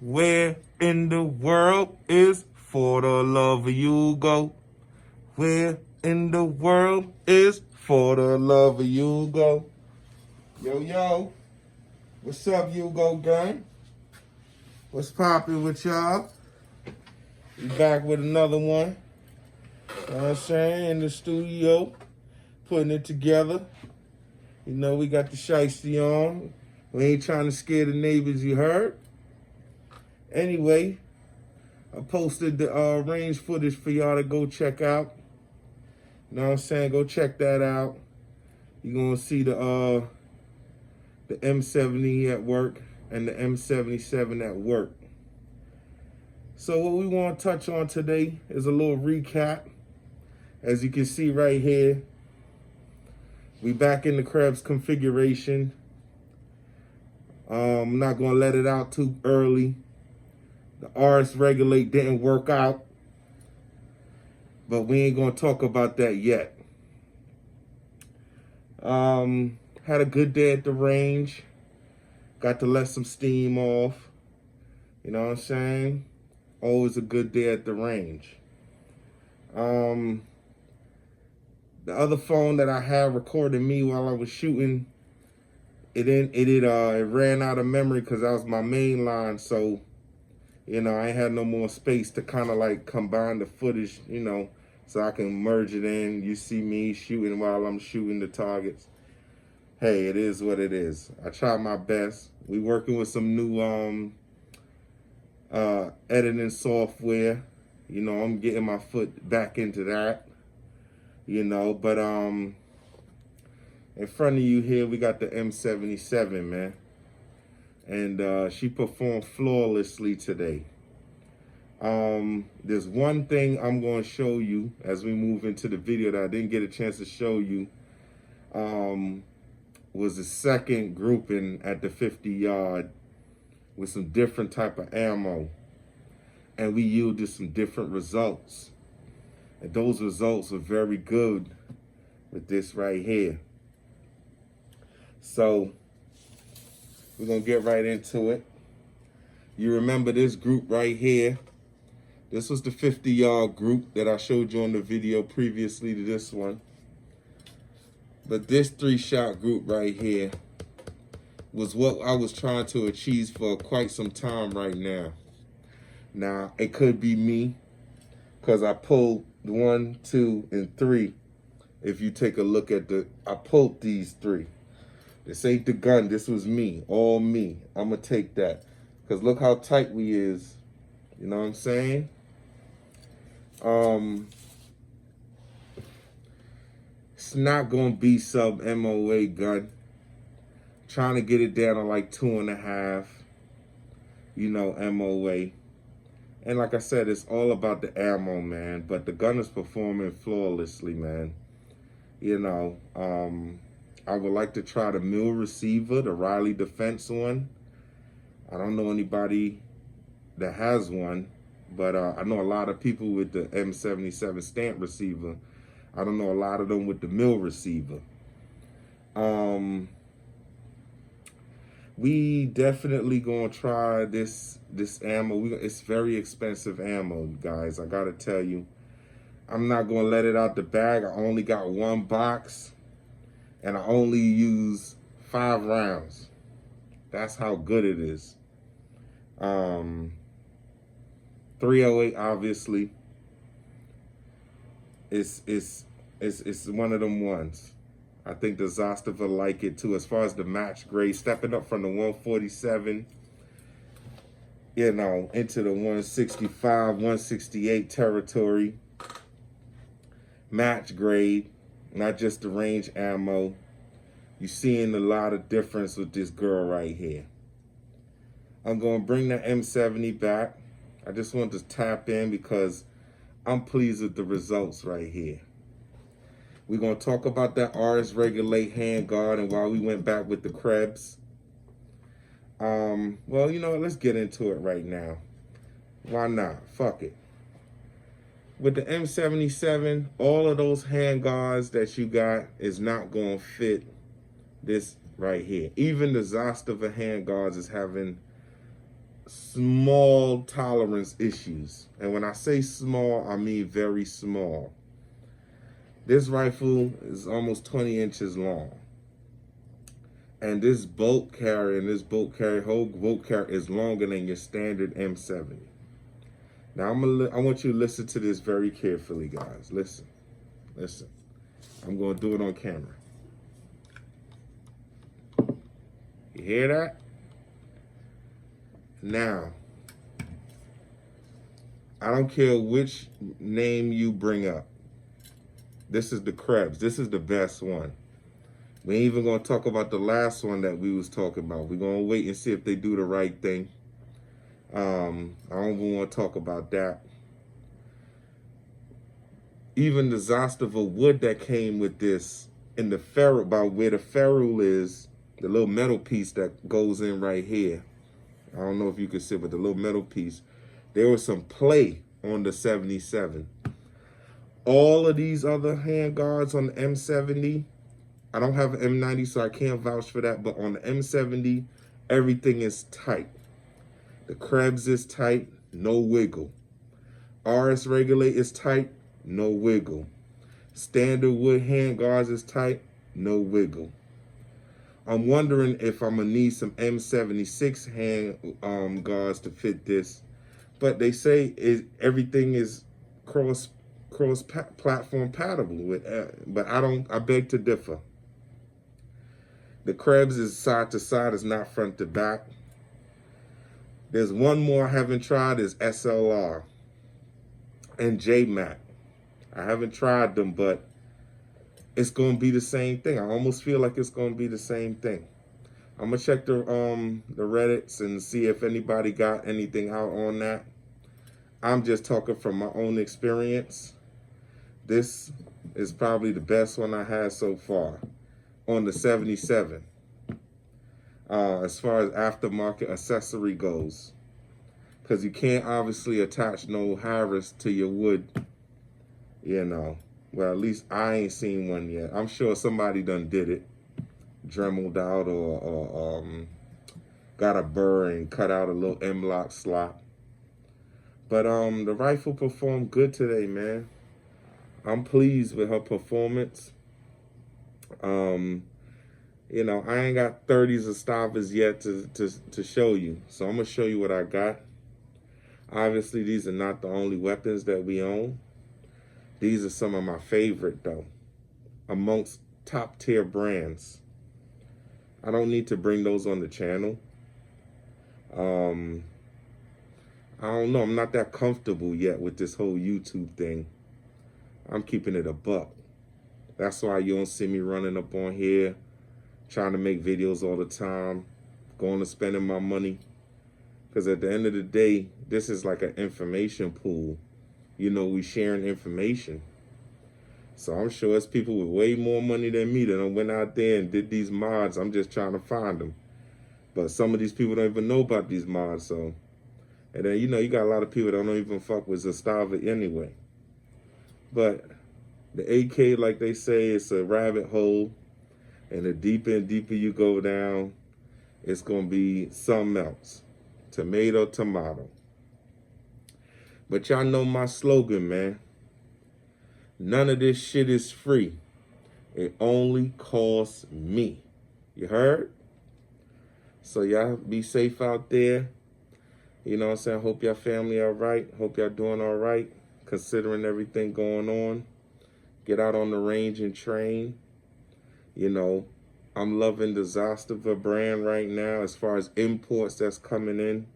Where in the world is For the Love of You Go? Where in the world is For the Love of You Go? Yo, yo. What's up, You Go gang? What's poppin' with y'all? We back with another one. You know what I'm saying? In the studio, putting it together. You know, we got the shiesty on. We ain't trying to scare the neighbors, you heard? Anyway, I posted the range footage for y'all to go check out. You know what I'm saying? Go check that out. You're going to see the M70 at work and the M77 at work. So what we want to touch on today is a little recap. As you can see right here, we back in the Krebs configuration. I'm not going to let it out too early. The RS regulate didn't work out, but we ain't going to talk about that yet. Had a good day at the range. Got to let some steam off. You know what I'm saying? Always a good day at the range. The other phone that I had recording me while I was shooting, it ran out of memory because that was my main line. So, you know, I ain't had no more space to kind of like combine the footage, you know, so I can merge it in. You see me shooting while I'm shooting the targets. Hey, it is what it is. I try my best. We working with some new editing software. You know, I'm getting my foot back into that. You know, but in front of you here, we got the M77, man. And she performed flawlessly today. There's one thing I'm going to show you as we move into the video that I didn't get a chance to show you. Was the second grouping at the 50-yard with some different type of ammo. And we yielded some different results. And those results were very good with this right here. So we're going to get right into it. You remember this group right here. This was the 50-yard group that I showed you on the video previously to this one. But this 3-shot group right here was what I was trying to achieve for quite some time right now. Now, it could be me because I pulled 1, 2, and 3. If you take a look at I pulled these 3. This ain't the gun. This was me. All me. I'm going to take that. Because look how tight we is. You know what I'm saying? It's not going to be sub MOA gun. Trying to get it down to like 2.5. You know, MOA. And like I said, it's all about the ammo, man. But the gun is performing flawlessly, man. You know, I would like to try the mill receiver, the Riley Defense one. I don't know anybody that has one, but I know a lot of people with the M77 stamp receiver. I don't know a lot of them with the mill receiver. We definitely gonna try this ammo. It's very expensive ammo, guys. I gotta tell you. I'm not gonna let it out the bag. I only got 1 box. And I only use 5 rounds. That's how good it is. 308, obviously. It's one of them ones. I think the Zastava like it too. As far as the match grade, stepping up from the 147, you know, into the 165, 168 territory. Match grade. Not just the range ammo. You're seeing a lot of difference with this girl right here. I'm going to bring the M70 back. I just want to tap in because I'm pleased with the results right here. We're going to talk about that RS Regulate handguard and why we went back with the Krebs. Well, you know, let's get into it right now. Why not? Fuck it. With the M77, all of those handguards that you got is not going to fit this right here. Even the Zastava handguards is having small tolerance issues. And when I say small, I mean very small. This rifle is almost 20 inches long. And this bolt carrier whole bolt carrier is longer than your standard M70. Now I want you to listen to this very carefully, guys. Listen. I'm gonna do it on camera. You hear that? Now, I don't care which name you bring up. This is the Krebs. This is the best one. We ain't even gonna talk about the last one that we was talking about. We're gonna wait and see if they do the right thing. I don't even want to talk about that. Even the Zastava wood that came with this in the ferrule, by where the ferrule is, the little metal piece that goes in right here. I don't know if you can see, but the little metal piece, there was some play on the 77. All of these other handguards on the M70, I don't have an M90, so I can't vouch for that, but on the M70, everything is tight. The Krebs is tight, no wiggle. RS Regulate is tight, no wiggle. Standard wood handguards is tight, no wiggle. I'm wondering if I'm gonna need some M76 hand guards to fit this, but they say everything is cross platform compatible with, but I beg to differ. The Krebs is side to side, is not front to back. There's one more I haven't tried, is SLR and JMac. I haven't tried them, but it's gonna be the same thing. I almost feel like it's gonna be the same thing. I'm gonna check the Reddits and see if anybody got anything out on that. I'm just talking from my own experience. This is probably the best one I had so far on the 77. As far as aftermarket accessory goes, because you can't obviously attach no Harris to your wood, you know. Well, at least I ain't seen one yet. I'm sure somebody done did it, dremeled out or got a burr and cut out a little M-lock slot. But the rifle performed good today, man. I'm pleased with her performance. You know, I ain't got 30s of Zastavas yet to show you. So I'm going to show you what I got. Obviously, these are not the only weapons that we own. These are some of my favorite, though, amongst top tier brands. I don't need to bring those on the channel. I don't know. I'm not that comfortable yet with this whole YouTube thing. I'm keeping it a buck. That's why you don't see me running up on here, trying to make videos all the time, going to spending my money. Because at the end of the day, this is like an information pool. You know, we sharing information. So I'm sure it's people with way more money than me that went out there and did these mods. I'm just trying to find them. But some of these people don't even know about these mods. So, and then, you know, you got a lot of people that don't even fuck with Zastava anyway. But the AK, like they say, it's a rabbit hole. And the deeper and deeper you go down, it's going to be something else. Tomato, tomato. But y'all know my slogan, man. None of this shit is free. It only costs me. You heard? So y'all be safe out there. You know what I'm saying? Hope y'all family all right. Hope y'all doing all right, considering everything going on. Get out on the range and train. You know, I'm loving the Zastava brand right now as far as imports that's coming in.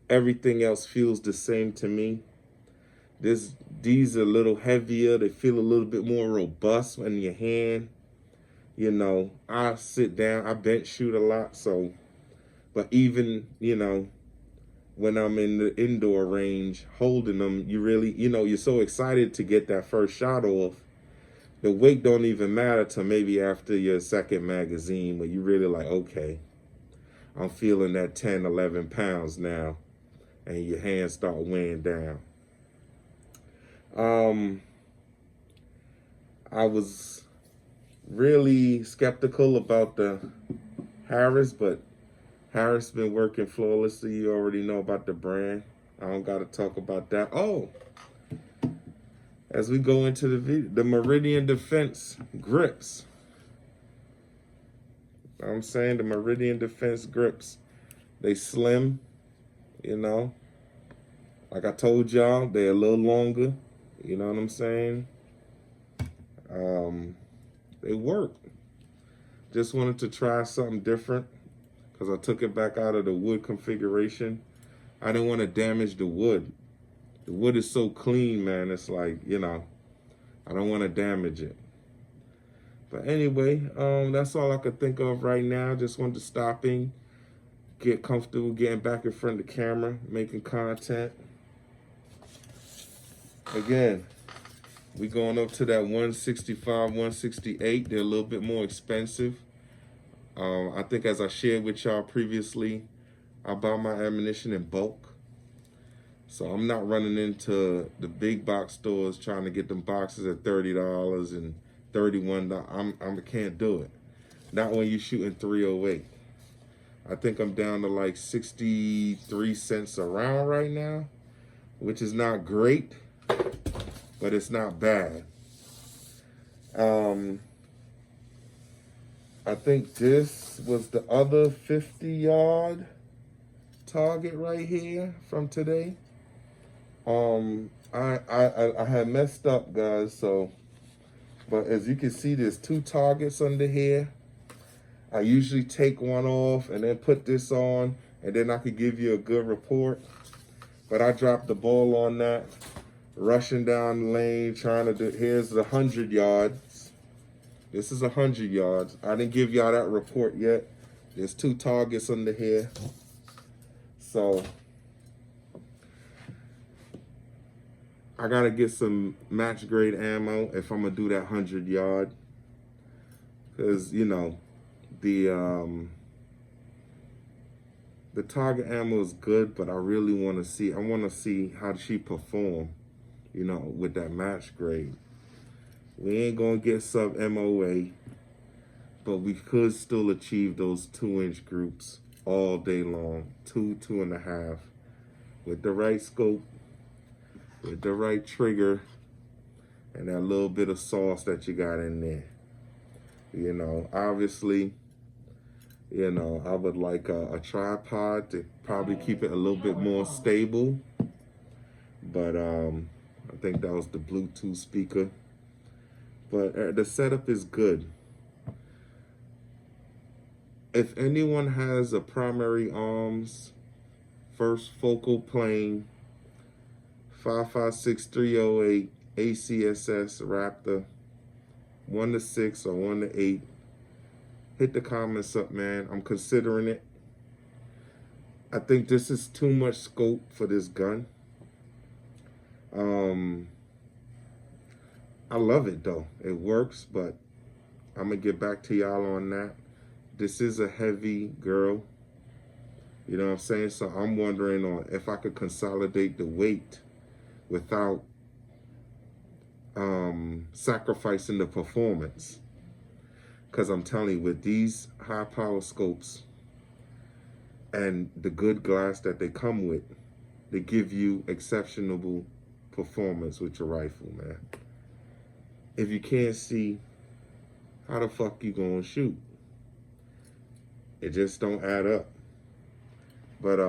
Everything else feels the same to me. These are a little heavier. They feel a little bit more robust in your hand. You know, I sit down, I bench shoot a lot. So, but even, you know, when I'm in the indoor range holding them, you really, you know, you're so excited to get that first shot off. The weight don't even matter till maybe after your second magazine, where you really like, okay, I'm feeling that 10, 11 pounds now, and your hands start weighing down. I was really skeptical about the Harris, but Harris been working flawlessly. You already know about the brand. I don't got to talk about that. Oh, as we go into the video, the Meridian Defense grips. I'm saying the Meridian Defense grips. They slim, you know. Like I told y'all, they're a little longer. You know what I'm saying? They work. Just wanted to try something different because I took it back out of the wood configuration. I didn't want to damage the wood. The wood is so clean, man. It's like, you know, I don't want to damage it. But anyway, that's all I could think of right now. Just wanted to stop in, get comfortable getting back in front of the camera, making content. Again, we going up to that 165, 168. They're a little bit more expensive. I think as I shared with y'all previously, I buy my ammunition in bulk. So I'm not running into the big box stores trying to get them boxes at $30 and $31. I can't do it. Not when you're shooting 308. I think I'm down to like 63 cents a round right now, which is not great, but it's not bad. I think this was the other 50-yard target right here from today. I had messed up, guys, so, but as you can see, there's 2 targets under here. I usually take one off and then put this on, and then I could give you a good report. But I dropped the ball on that, rushing down the lane, trying to do, here's the 100 yards. This is 100 yards. I didn't give y'all that report yet. There's 2 targets under here. So I gotta get some match grade ammo if I'm gonna do that 100 yard. Cause you know, the target ammo is good, but I really wanna see, how she perform, you know, with that match grade. We ain't gonna get sub MOA, but we could still achieve those 2-inch groups all day long, 2.5, with the right scope, with the right trigger, and that little bit of sauce that you got in there. You know, obviously, you know, I would like a tripod to probably keep it a little bit more stable. But I think that was the Bluetooth speaker. But the setup is good. If anyone has a primary arms, first focal plane, 5.56 ACSS Raptor, 1-6 or 1-8, hit the comments up, man. I'm considering it. I think this is too much scope for this gun. I love it though. It works, but I'm gonna get back to y'all on that. This is a heavy girl. You know what I'm saying? So I'm wondering on if I could consolidate the weight without sacrificing the performance. Because I'm telling you, with these high power scopes and the good glass that they come with, they give you exceptional performance with your rifle, man. If you can't see, how the fuck you gonna shoot? It just don't add up. But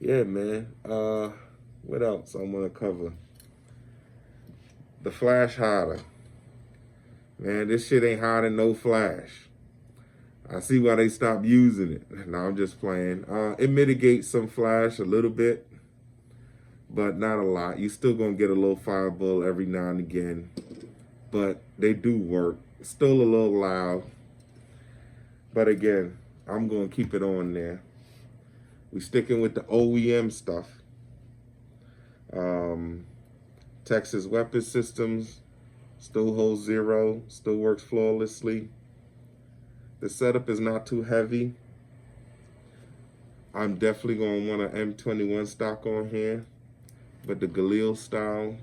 yeah, man. What else I'm gonna cover? The flash hider. Man, this shit ain't hiding no flash. I see why they stopped using it. No, I'm just playing. It mitigates some flash a little bit, but not a lot. You still gonna get a little fireball every now and again, but they do work. Still a little loud, but again, I'm gonna keep it on there. We sticking with the OEM stuff. Texas Weapon Systems still holds 0, still works flawlessly. The setup is not too heavy. I'm definitely gonna want an M21 stock on here, but the Galil style,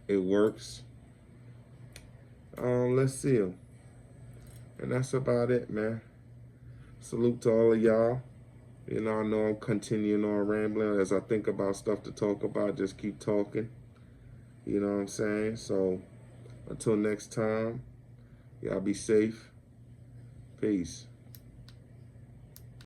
it works. Let's see. And that's about it, man. Salute to all of y'all. You know, I know I'm continuing on rambling. As I think about stuff to talk about, just keep talking. You know what I'm saying? So until next time, y'all be safe. Peace.